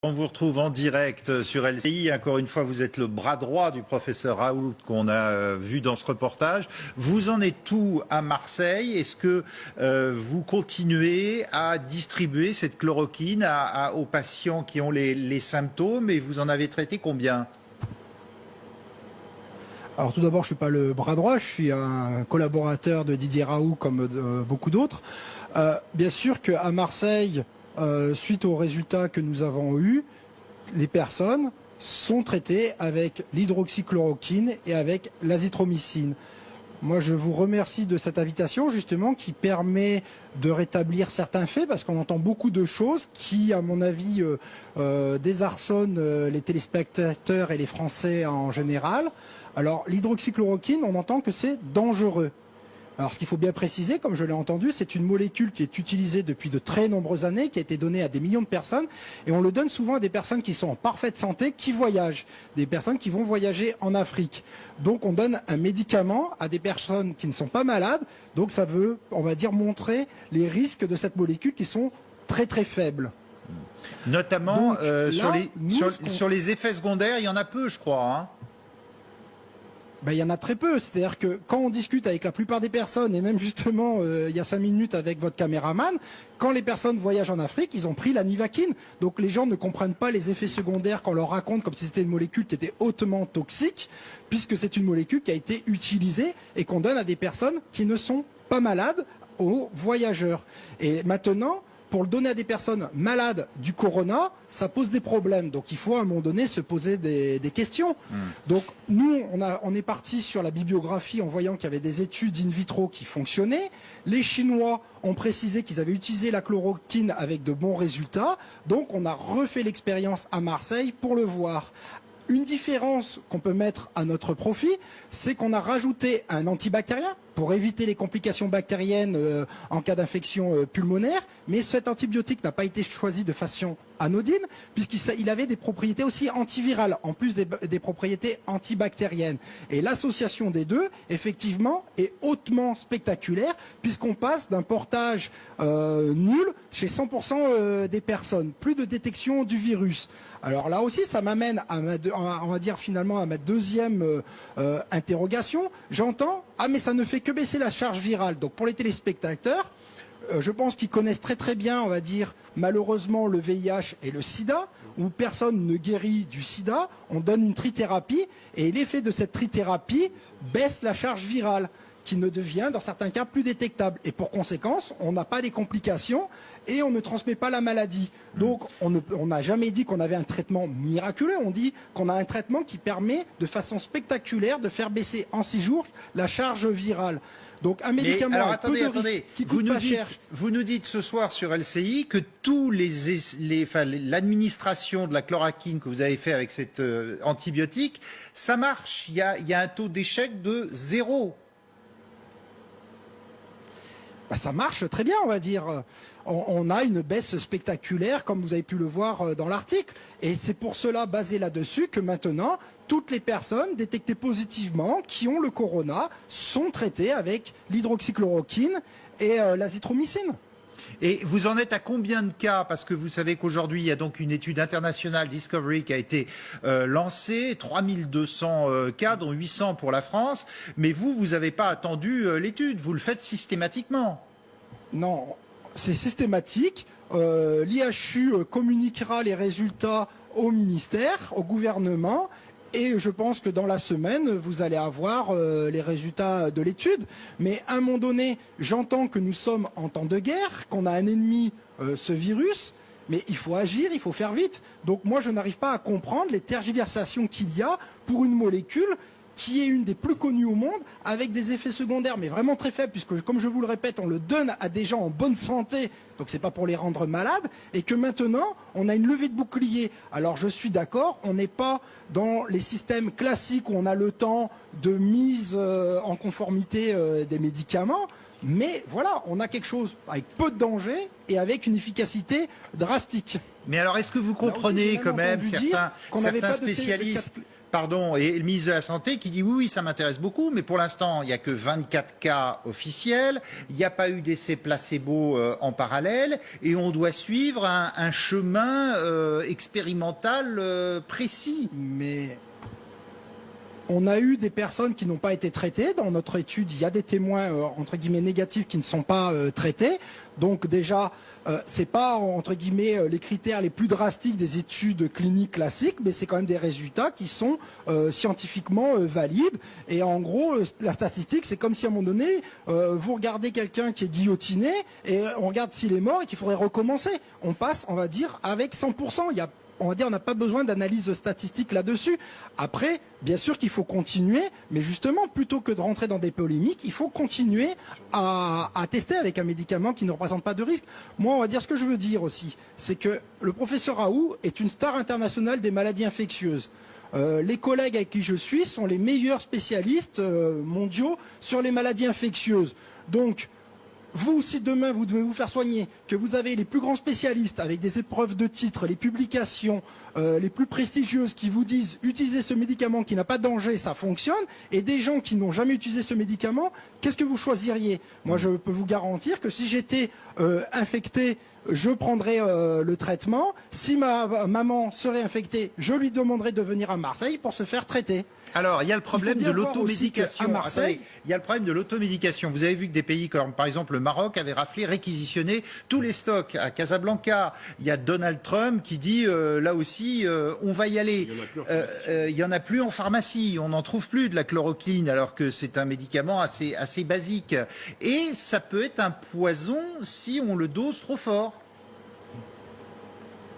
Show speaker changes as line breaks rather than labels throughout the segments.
On vous retrouve en direct sur LCI. Encore une fois, vous êtes le bras droit du professeur Raoult qu'on a vu dans ce reportage. Vous en êtes où à Marseille? Est-ce que vous continuez à distribuer cette chloroquine aux patients qui ont les symptômes, et vous en avez traité combien?
Alors tout d'abord, je ne suis pas le bras droit, je suis un collaborateur de Didier Raoult comme beaucoup d'autres. Bien sûr qu'à Marseille, suite aux résultats que nous avons eus, les personnes sont traitées avec l'hydroxychloroquine et avec l'azithromycine. Moi, je vous remercie de cette invitation, justement, qui permet de rétablir certains faits, parce qu'on entend beaucoup de choses qui, à mon avis, désarçonnent les téléspectateurs et les Français en général. Alors, l'hydroxychloroquine, on entend que c'est dangereux. Alors, ce qu'il faut bien préciser, comme je l'ai entendu, c'est une molécule qui est utilisée depuis de très nombreuses années, qui a été donnée à des millions de personnes, et on le donne souvent à des personnes qui sont en parfaite santé, qui voyagent, des personnes qui vont voyager en Afrique. Donc, on donne un médicament à des personnes qui ne sont pas malades, donc ça veut, on va dire, montrer les risques de cette molécule qui sont très très faibles.
Notamment sur les effets secondaires, il y en a peu, je crois, hein.
Ben, il y en a très peu, c'est-à-dire que quand on discute avec la plupart des personnes, et même justement il y a 5 minutes avec votre caméraman, quand les personnes voyagent en Afrique, ils ont pris la Nivaquine. Donc les gens ne comprennent pas les effets secondaires qu'on leur raconte comme si c'était une molécule qui était hautement toxique, puisque c'est une molécule qui a été utilisée et qu'on donne à des personnes qui ne sont pas malades, aux voyageurs. Et maintenant, pour le donner à des personnes malades du corona, ça pose des problèmes. Donc il faut à un moment donné se poser des questions. Donc nous, on est parti sur la bibliographie en voyant qu'il y avait des études in vitro qui fonctionnaient. Les Chinois ont précisé qu'ils avaient utilisé la chloroquine avec de bons résultats. Donc on a refait l'expérience à Marseille pour le voir. Une différence qu'on peut mettre à notre profit, c'est qu'on a rajouté un antibactérien pour éviter les complications bactériennes en cas d'infection pulmonaire, mais cet antibiotique n'a pas été choisi de façon anodine, puisqu'il avait des propriétés aussi antivirales, en plus des propriétés antibactériennes. Et l'association des deux, effectivement, est hautement spectaculaire, puisqu'on passe d'un portage nul chez 100% des personnes, plus de détection du virus. Alors là aussi, ça m'amène à on va dire finalement à ma deuxième interrogation. J'entends, ah mais ça ne fait que baisser la charge virale. Donc pour les téléspectateurs, je pense qu'ils connaissent très très bien, on va dire, malheureusement le VIH et le sida, où personne ne guérit du sida, on donne une trithérapie, et l'effet de cette trithérapie baisse la charge virale, qui ne devient dans certains cas plus détectable. Et pour conséquence, on n'a pas les complications et on ne transmet pas la maladie. Donc on n'a jamais dit qu'on avait un traitement miraculeux, on dit qu'on a un traitement qui permet de façon spectaculaire de faire baisser en 6 jours la charge virale. Donc un médicament
alors,
avec peu de risques, qui coûte pas cher.
Vous nous dites ce soir sur LCI que l'administration de la chloroquine que vous avez fait avec cet antibiotique, ça marche. Il y a un taux d'échec de 0.
Ben, ça marche très bien, on va dire. On a une baisse spectaculaire, comme vous avez pu le voir dans l'article. Et c'est pour cela, basé là-dessus, que maintenant, toutes les personnes détectées positivement qui ont le corona sont traitées avec l'hydroxychloroquine et l'azithromycine.
Et vous en êtes à combien de cas? Parce que vous savez qu'aujourd'hui, il y a donc une étude internationale, Discovery, qui a été lancée, 3200 cas, dont 800 pour la France. Mais vous n'avez pas attendu l'étude, vous le faites systématiquement.
Non, c'est systématique. L'IHU communiquera les résultats au ministère, au gouvernement. Et je pense que dans la semaine, vous allez avoir les résultats de l'étude. Mais à un moment donné, j'entends que nous sommes en temps de guerre, qu'on a un ennemi, ce virus, mais il faut agir, il faut faire vite. Donc moi, je n'arrive pas à comprendre les tergiversations qu'il y a pour une molécule qui est une des plus connues au monde, avec des effets secondaires, mais vraiment très faibles, puisque, comme je vous le répète, on le donne à des gens en bonne santé, donc c'est pas pour les rendre malades, et que maintenant, on a une levée de bouclier. Alors je suis d'accord, on n'est pas dans les systèmes classiques où on a le temps de mise en conformité des médicaments, mais voilà, on a quelque chose avec peu de danger et avec une efficacité drastique.
Mais alors, est-ce que vous comprenez quand même certains spécialistes Pardon, et le ministre de la Santé qui dit oui, ça m'intéresse beaucoup, mais pour l'instant, il n'y a que 24 cas officiels, il n'y a pas eu d'essai placebo en parallèle, et on doit suivre un chemin expérimental précis.
Mais on a eu des personnes qui n'ont pas été traitées. Dans notre étude, il y a des témoins, entre guillemets, négatifs qui ne sont pas traités. Donc déjà, c'est pas, entre guillemets, les critères les plus drastiques des études cliniques classiques, mais c'est quand même des résultats qui sont scientifiquement valides. Et en gros, la statistique, c'est comme si à un moment donné, vous regardez quelqu'un qui est guillotiné, et on regarde s'il est mort et qu'il faudrait recommencer. On passe, on va dire, avec 100%. On va dire, on n'a pas besoin d'analyse statistique là-dessus. Après, bien sûr qu'il faut continuer, mais justement, plutôt que de rentrer dans des polémiques, il faut continuer à tester avec un médicament qui ne représente pas de risque. Moi, on va dire ce que je veux dire aussi, c'est que le professeur Raoult est une star internationale des maladies infectieuses. Les collègues avec qui je suis sont les meilleurs spécialistes mondiaux sur les maladies infectieuses. Donc, vous, si demain vous devez vous faire soigner, que vous avez les plus grands spécialistes avec des épreuves de titres, les publications les plus prestigieuses qui vous disent utilisez ce médicament qui n'a pas de danger, ça fonctionne, et des gens qui n'ont jamais utilisé ce médicament, qu'est-ce que vous choisiriez? Moi, je peux vous garantir que si j'étais infecté, je prendrais le traitement. Si ma maman serait infectée, je lui demanderais de venir à Marseille pour se faire traiter.
Alors, il y a le problème de l'automédication.
À Marseille,
il y a le problème de l'automédication. Vous avez vu que des pays comme, par exemple, le Maroc avaient raflé, réquisitionné tous les stocks à Casablanca. Il y a Donald Trump qui dit, là aussi, on va y aller. Il y en a plus en pharmacie. On n'en trouve plus de la chloroquine, alors que c'est un médicament assez basique. Et ça peut être un poison si on le dose trop fort.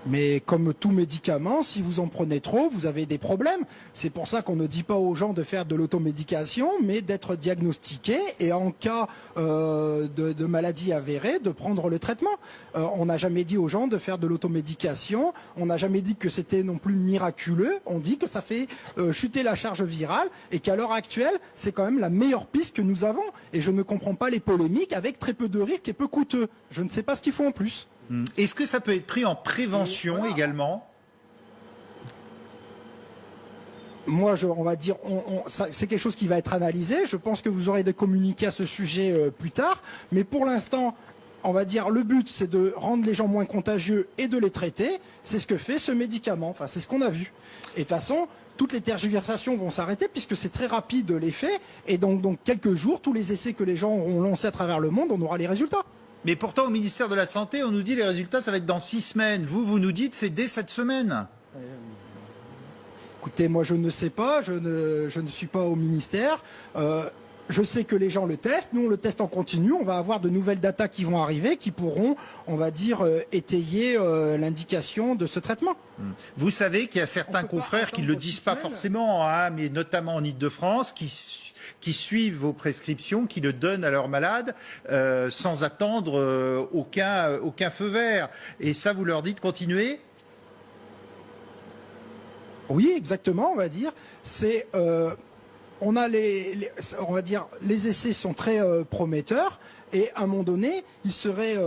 Mais comme tout médicament, si vous en prenez trop, vous avez des problèmes. C'est pour ça qu'on ne dit pas aux gens de faire de l'automédication, mais d'être diagnostiqué et en cas de maladie avérée, de prendre le traitement. On n'a jamais dit aux gens de faire de l'automédication, on n'a jamais dit que c'était non plus miraculeux, on dit que ça fait chuter la charge virale et qu'à l'heure actuelle, c'est quand même la meilleure piste que nous avons. Et je ne comprends pas les polémiques avec très peu de risques et peu coûteux. Je ne sais pas ce qu'il faut en plus.
Est-ce que ça peut être pris en prévention également?
Moi, on va dire, c'est quelque chose qui va être analysé. Je pense que vous aurez des communiqués à ce sujet plus tard. Mais pour l'instant, on va dire, le but, c'est de rendre les gens moins contagieux et de les traiter. C'est ce que fait ce médicament. Enfin, c'est ce qu'on a vu. Et de toute façon, toutes les tergiversations vont s'arrêter puisque c'est très rapide l'effet. Et donc, quelques jours, tous les essais que les gens auront lancés à travers le monde, on aura les résultats.
Mais pourtant, au ministère de la Santé, on nous dit les résultats, ça va être dans 6 semaines. Vous nous dites c'est dès cette semaine.
Écoutez, moi je ne sais pas, je ne suis pas au ministère. Je sais que les gens le testent, nous on le teste en continu, on va avoir de nouvelles datas qui vont arriver, qui pourront, on va dire, étayer l'indication de ce traitement.
Vous savez qu'il y a certains confrères qui ne le disent pas forcément, hein, mais notamment en Ile-de-France, qui suivent vos prescriptions, qui le donnent à leurs malades sans attendre aucun feu vert. Et ça, vous leur dites continuez?
Oui, exactement, on va dire. C'est... on a on va dire, les essais sont très prometteurs et à un moment donné, il serait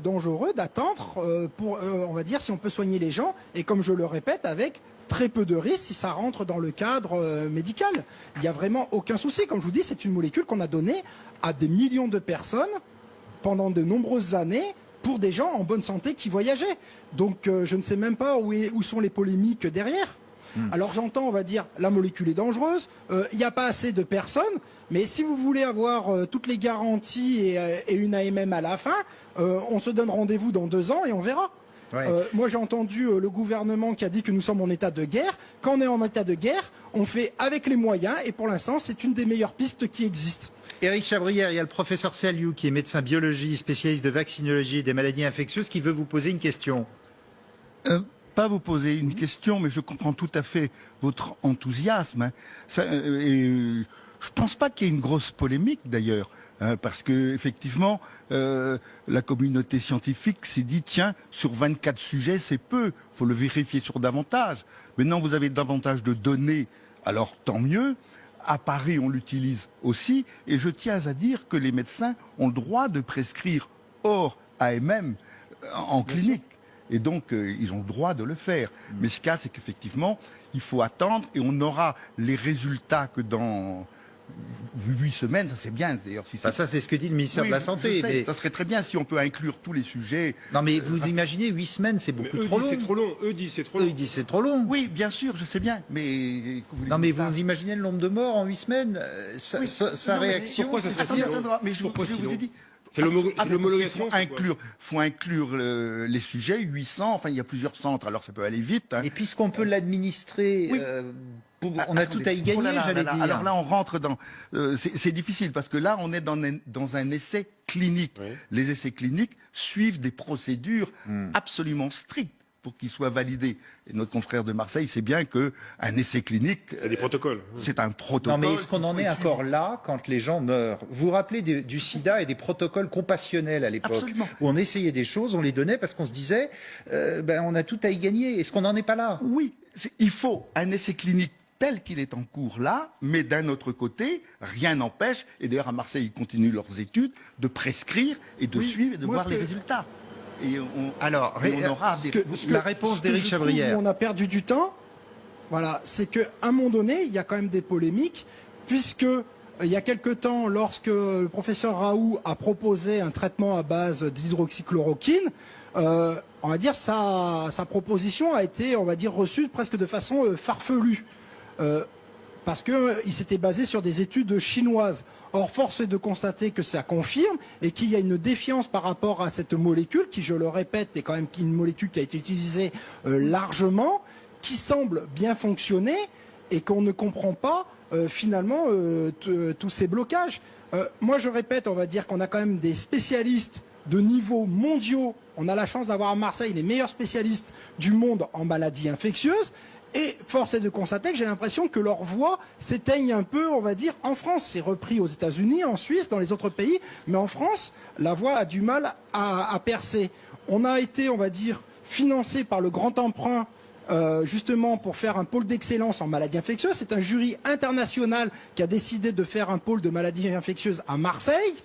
dangereux d'attendre pour, on va dire, si on peut soigner les gens et comme je le répète, avec très peu de risques si ça rentre dans le cadre médical. Il n'y a vraiment aucun souci. Comme je vous dis, c'est une molécule qu'on a donnée à des millions de personnes pendant de nombreuses années pour des gens en bonne santé qui voyageaient. Donc je ne sais même pas où sont les polémiques derrière. Alors j'entends, on va dire, la molécule est dangereuse, il n'y a pas assez de personnes, mais si vous voulez avoir toutes les garanties et une AMM à la fin, on se donne rendez-vous dans 2 ans et on verra. Ouais. Moi j'ai entendu le gouvernement qui a dit que nous sommes en état de guerre. Quand on est en état de guerre, on fait avec les moyens et pour l'instant c'est une des meilleures pistes qui existent.
Éric Chabrière, il y a le professeur Saliou qui est médecin biologie, spécialiste de vaccinologie et des maladies infectieuses qui veut vous poser une question.
Pas vous poser une question, mais je comprends tout à fait votre enthousiasme. Hein. Je pense pas qu'il y ait une grosse polémique d'ailleurs, hein, parce que effectivement, la communauté scientifique s'est dit tiens, sur 24 sujets, c'est peu, faut le vérifier sur davantage. Maintenant, vous avez davantage de données, alors tant mieux. À Paris, on l'utilise aussi, et je tiens à dire que les médecins ont le droit de prescrire hors AMM en clinique. Et donc, ils ont le droit de le faire. Mais ce cas, c'est qu'effectivement, il faut attendre et on aura les résultats que dans 8 semaines. Ça, c'est bien, d'ailleurs. Si
ça, c'est ce que dit le ministère de la Santé.
Mais... Ça serait très bien si on peut inclure tous les sujets.
Non, mais vous imaginez, 8 semaines, c'est beaucoup trop long.
C'est trop long. Eux disent c'est trop long.
Eux, ils disent c'est trop long.
Oui, bien sûr, je sais bien. Mais
non, mais vous imaginez le nombre de morts en 8 semaines sa réaction.
Pourquoi ça serait si long?
Mais je vous ai dit.
C'est l'homologation.
Il faut inclure les sujets, 800, enfin il y a plusieurs centres, alors ça peut aller vite. Hein.
Et puisqu'on peut l'administrer, on a tout à y gagner, j'allais dire.
Alors là, on rentre dans... c'est difficile, parce que là, on est dans un essai clinique. Oui. Les essais cliniques suivent des procédures absolument strictes pour qu'ils soient validés. Et notre confrère de Marseille sait bien qu'un essai clinique...
Il y a des protocoles.
C'est un protocole.
Non, mais est-ce qu'on en est encore là quand les gens meurent? Vous vous rappelez du sida et des protocoles compassionnels à l'époque?
Absolument.
Où on essayait des choses, on les donnait parce qu'on se disait, on a tout à y gagner. Est-ce qu'on n'en est pas là?
Oui, il faut un essai clinique tel qu'il est en cours là, mais d'un autre côté, rien n'empêche, et d'ailleurs à Marseille, ils continuent leurs études, de prescrire et de suivre et de voir les résultats. Et on aura
la réponse d'Éric Chabrière.
On a perdu du temps. Voilà, c'est qu'à un moment donné, il y a quand même des polémiques, puisque il y a quelque temps, lorsque le professeur Raoult a proposé un traitement à base d'hydroxychloroquine, on va dire sa proposition a été, on va dire, reçue presque de façon farfelue. Parce qu'il s'était basé sur des études chinoises. Or, force est de constater que ça confirme et qu'il y a une défiance par rapport à cette molécule, qui, je le répète, est quand même une molécule qui a été utilisée largement, qui semble bien fonctionner et qu'on ne comprend pas finalement tous ces blocages. Moi, je répète, on va dire qu'on a quand même des spécialistes de niveau mondiaux. On a la chance d'avoir à Marseille les meilleurs spécialistes du monde en maladies infectieuses. Et force est de constater que j'ai l'impression que leur voix s'éteigne un peu, on va dire, en France. C'est repris aux États-Unis, en Suisse, dans les autres pays. Mais en France, la voix a du mal à percer. On a été, on va dire, financé par le grand emprunt justement pour faire un pôle d'excellence en maladies infectieuses. C'est un jury international qui a décidé de faire un pôle de maladies infectieuses à Marseille,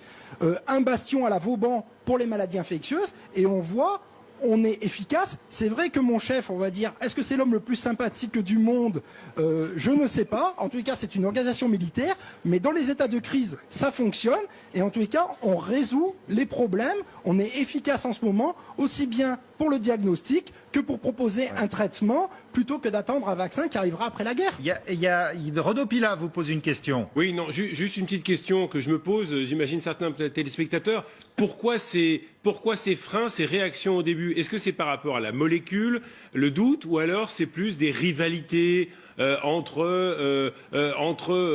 un bastion à la Vauban pour les maladies infectieuses. Et on voit... on est efficace. C'est vrai que mon chef, on va dire, est-ce que c'est l'homme le plus sympathique du monde? Je ne sais pas. En tout cas, c'est une organisation militaire. Mais dans les états de crise, ça fonctionne. Et en tout cas, on résout les problèmes. On est efficace en ce moment, aussi bien pour le diagnostic que pour proposer un traitement, plutôt que d'attendre un vaccin qui arrivera après la guerre.
Renaud Pila vous pose une question.
Oui, non, juste une petite question que je me pose. J'imagine certains téléspectateurs. Pourquoi ces freins, ces réactions au début? Est-ce que c'est par rapport à la molécule, le doute, ou alors c'est plus des rivalités entre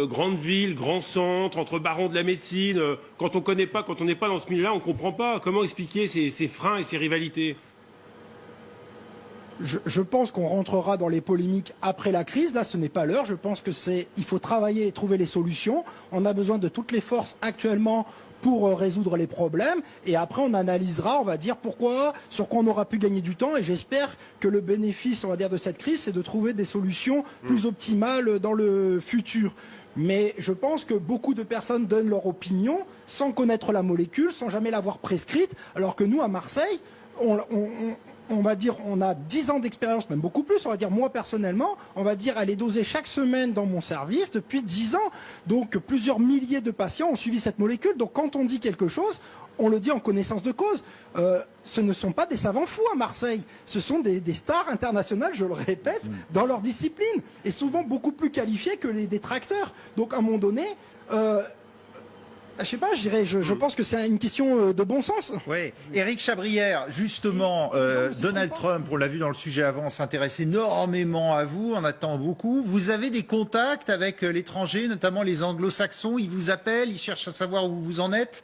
grandes villes, grands centres, entre barons de la médecine? Quand on connaît pas, quand on n'est pas dans ce milieu-là, on ne comprend pas. Comment expliquer ces freins et ces rivalités?
Je pense qu'on rentrera dans les polémiques après la crise. Là, ce n'est pas l'heure. Je pense il faut travailler et trouver les solutions. On a besoin de toutes les forces actuellement pour résoudre les problèmes. Et après, on analysera, on va dire pourquoi, sur quoi on aura pu gagner du temps. Et j'espère que le bénéfice, on va dire, de cette crise, c'est de trouver des solutions plus optimales dans le futur. Mais je pense que beaucoup de personnes donnent leur opinion sans connaître la molécule, sans jamais l'avoir prescrite, alors que nous, à Marseille, on va dire, on a 10 ans d'expérience, même beaucoup plus, on va dire, moi personnellement, on va dire, elle est dosée chaque semaine dans mon service depuis 10 ans. Donc, plusieurs milliers de patients ont suivi cette molécule. Donc, quand on dit quelque chose, on le dit en connaissance de cause. Ce ne sont pas des savants fous à Marseille. Ce sont des stars internationales, je le répète, dans leur discipline. Et souvent beaucoup plus qualifiés que les détracteurs. Donc, à un moment donné... je sais pas, je pense que c'est une question de bon sens.
Oui. Éric Chabrière, justement, Donald Trump, on l'a vu dans le sujet avant, s'intéresse énormément à vous, on attend beaucoup. Vous avez des contacts avec l'étranger, notamment les anglo-saxons, ils vous appellent, ils cherchent à savoir où vous en êtes?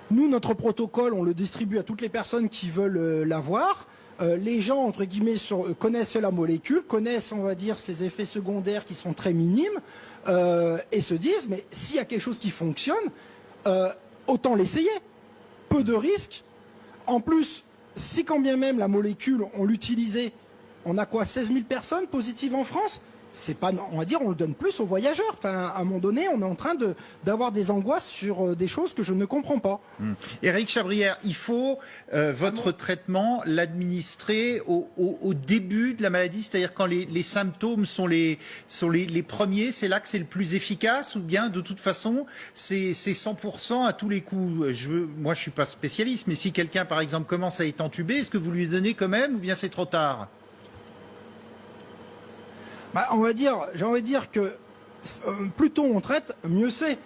Nous, notre protocole, on le distribue à toutes les personnes qui veulent l'avoir. Les gens, entre guillemets, connaissent la molécule, connaissent, on va dire, ses effets secondaires qui sont très minimes, et se disent, mais s'il y a quelque chose qui fonctionne, autant l'essayer. Peu de risques. En plus, si quand bien même la molécule, on l'utilisait, on a quoi, 16 000 personnes positives en France? c'est pas, on va dire, on le donne plus aux voyageurs. Enfin, à un moment donné, on est en train d'avoir des angoisses sur des choses que je ne comprends pas.
Éric Chabrière, il faut votre traitement l'administrer au début de la maladie, c'est-à-dire quand les symptômes sont les premiers, c'est là que c'est le plus efficace, ou bien de toute façon c'est 100% à tous les coups. Moi je suis pas spécialiste, mais si quelqu'un par exemple commence à être entubé, est-ce que vous lui donnez quand même, ou bien c'est trop tard?
Bah, j'ai envie de dire que plus tôt on traite, mieux c'est.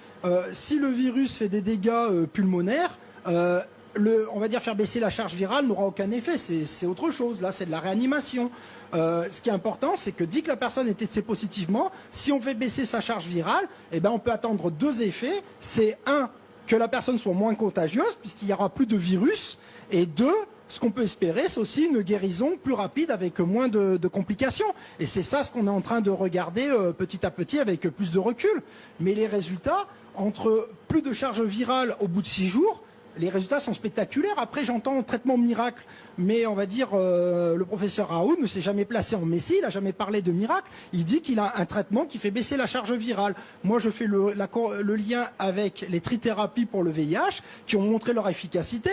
Si le virus fait des dégâts pulmonaires, on va dire faire baisser la charge virale n'aura aucun effet. C'est autre chose. Là, c'est de la réanimation. Ce qui est important, c'est que dès que la personne est testée positivement, si on fait baisser sa charge virale, eh ben, on peut attendre deux effets. C'est un, que la personne soit moins contagieuse, puisqu'il n'y aura plus de virus, et deux, ce qu'on peut espérer, c'est aussi une guérison plus rapide avec moins de complications. Et c'est ça ce qu'on est en train de regarder petit à petit avec plus de recul. Mais les résultats, entre plus de charge virale au bout de 6 jours, les résultats sont spectaculaires. Après, j'entends traitement miracle, mais on va dire le professeur Raoult ne s'est jamais placé en messie, il n'a jamais parlé de miracle. Il dit qu'il a un traitement qui fait baisser la charge virale. Moi, je fais le lien avec les trithérapies pour le VIH qui ont montré leur efficacité.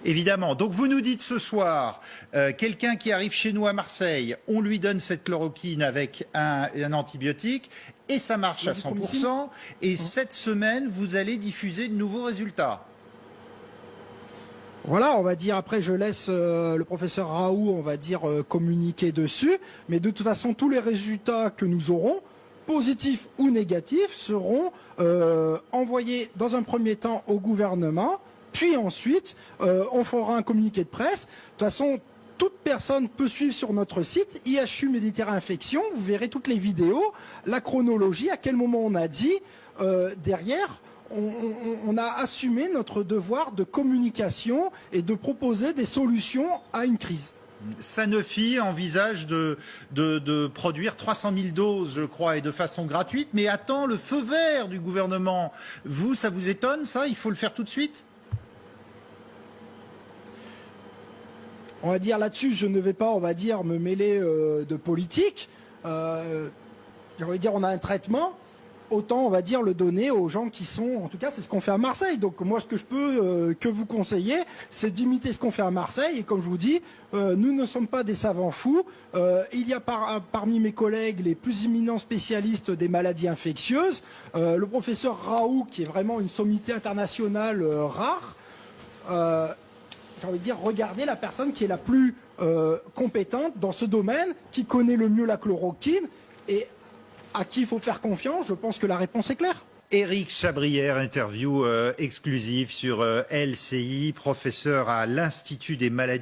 Évidemment. Donc vous nous dites ce soir, quelqu'un qui arrive chez nous à Marseille, on lui donne cette chloroquine avec un antibiotique et ça marche à 100%. Et cette semaine, vous allez diffuser de nouveaux résultats.
Voilà, on va dire, après je laisse le professeur Raoult, on va dire, communiquer dessus. Mais de toute façon, tous les résultats que nous aurons, positifs ou négatifs, seront envoyés dans un premier temps au gouvernement. Puis ensuite, on fera un communiqué de presse. De toute façon, toute personne peut suivre sur notre site IHU Méditerranée Infection. Vous verrez toutes les vidéos, la chronologie, à quel moment on a dit. Derrière, on a assumé notre devoir de communication et de proposer des solutions à une crise.
Sanofi envisage de produire 300 000 doses, je crois, et de façon gratuite, mais attend le feu vert du gouvernement. Vous, ça vous étonne, ça? Il faut le faire tout de suite?
On va dire là-dessus, je ne vais pas, on va dire, me mêler de politique. J'ai envie de dire, on a un traitement, autant, on va dire, le donner aux gens qui sont, en tout cas, c'est ce qu'on fait à Marseille. Donc moi, ce que je peux que vous conseiller, c'est d'imiter ce qu'on fait à Marseille. Et comme je vous dis, nous ne sommes pas des savants fous. Il y a parmi mes collègues les plus éminents spécialistes des maladies infectieuses. Le professeur Raoult, qui est vraiment une sommité internationale rare. J'ai envie de dire, regardez la personne qui est la plus compétente dans ce domaine, qui connaît le mieux la chloroquine et à qui il faut faire confiance. Je pense que la réponse est claire.
Éric Chabrière, interview exclusive sur LCI, professeur à l'Institut des maladies